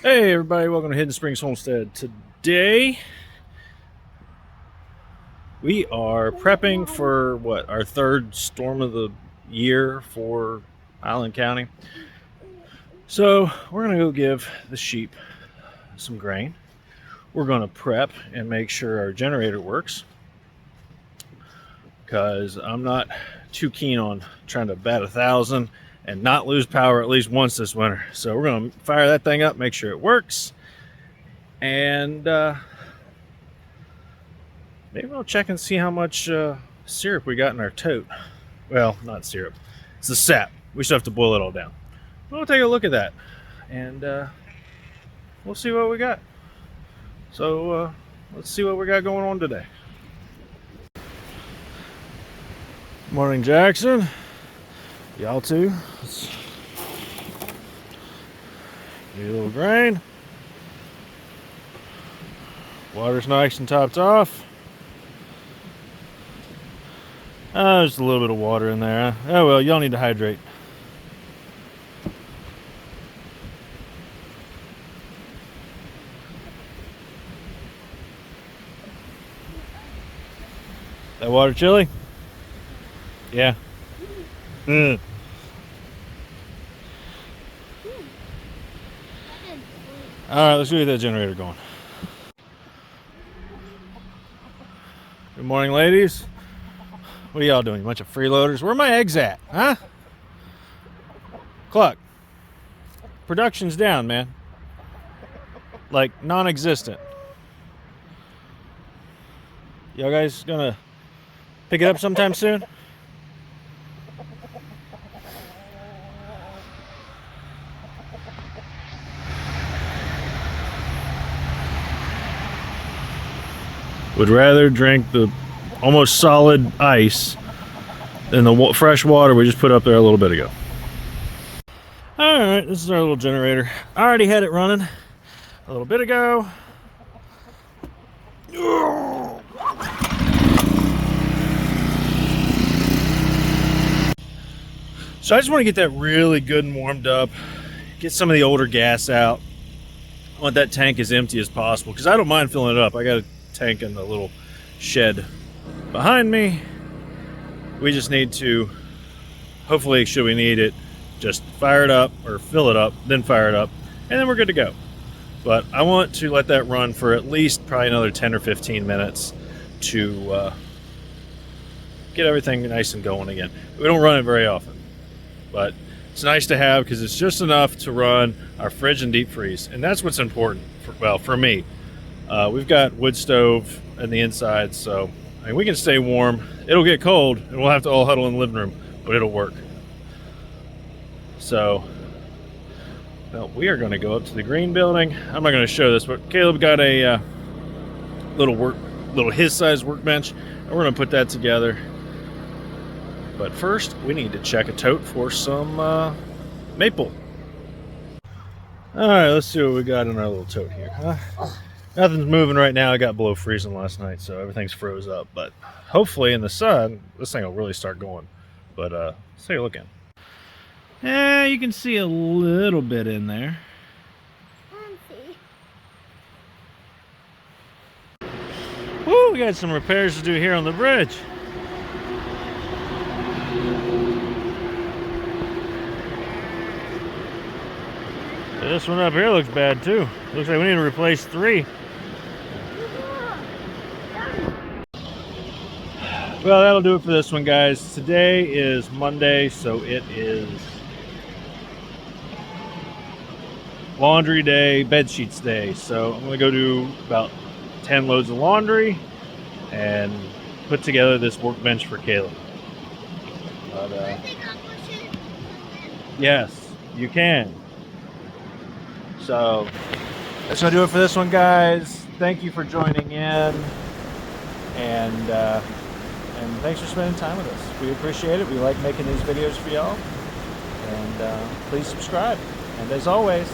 Hey everybody, welcome to Hidden Springs Homestead. Today we are prepping for our third storm of the year for Island County. So we're gonna go give the sheep some grain. We're gonna prep and make sure our generator works, because I'm not too keen on trying to bat 1,000 and not lose power at least once this winter. So we're gonna fire that thing up, make sure it works, and maybe we'll check and see how much syrup we got in our tote. Well, not syrup. It's the sap. We still have to boil it all down. We'll take a look at that, and we'll see what we got. So let's see what we got going on today. Morning, Jackson. Y'all too. Let's get a little grain. Water's nice and topped off. There's a little bit of water in there. Oh well, y'all need to hydrate. That water chilly? Yeah. Mm. Alright, let's go get that generator going. Good morning, ladies. What are y'all doing? A bunch of freeloaders? Where are my eggs at? Huh? Cluck. Production's down, man. Like, non-existent. Y'all guys gonna pick it up sometime soon? Would rather drink the almost solid ice than the fresh water we just put up there a little bit ago. Alright, this is our little generator. I already had it running a little bit ago. So I just want to get that really good and warmed up, get some of the older gas out. I want that tank as empty as possible, because I don't mind filling it up. I got a tank in the little shed behind me. We just need to, hopefully, should we need it, just fire it up or fill it up, then fire it up, and then we're good to go. But I want to let that run for at least probably another 10 or 15 minutes to get everything nice and going again. We don't run it very often, but it's nice to have, because it's just enough to run our fridge and deep freeze, and that's what's important for me. We've got wood stove in the inside, so I mean, we can stay warm. It'll get cold and we'll have to all huddle in the living room, but it'll work. So, well, we are going to go up to the green building. I'm not going to show this, but Caleb got a little his size workbench, and we're going to put that together. But first, we need to check a tote for some maple. All right, let's see what we got in our little tote here. Nothing's moving right now. I got below freezing last night, so everything's froze up. But hopefully in the sun, this thing will really start going. But let's take a look in. Yeah, you can see a little bit in there. Woo, we got some repairs to do here on the bridge. This one up here looks bad too. Looks like we need to replace 3. Well, that'll do it for this one, guys. Today is Monday, so it is laundry day, bed sheets day. So I'm gonna go do about 10 loads of laundry and put together this workbench for Caleb. But, yes, you can. So that's gonna do it for this one, guys. Thank you for joining in, and thanks for spending time with us. We appreciate it. We like making these videos for y'all, and please subscribe. And as always,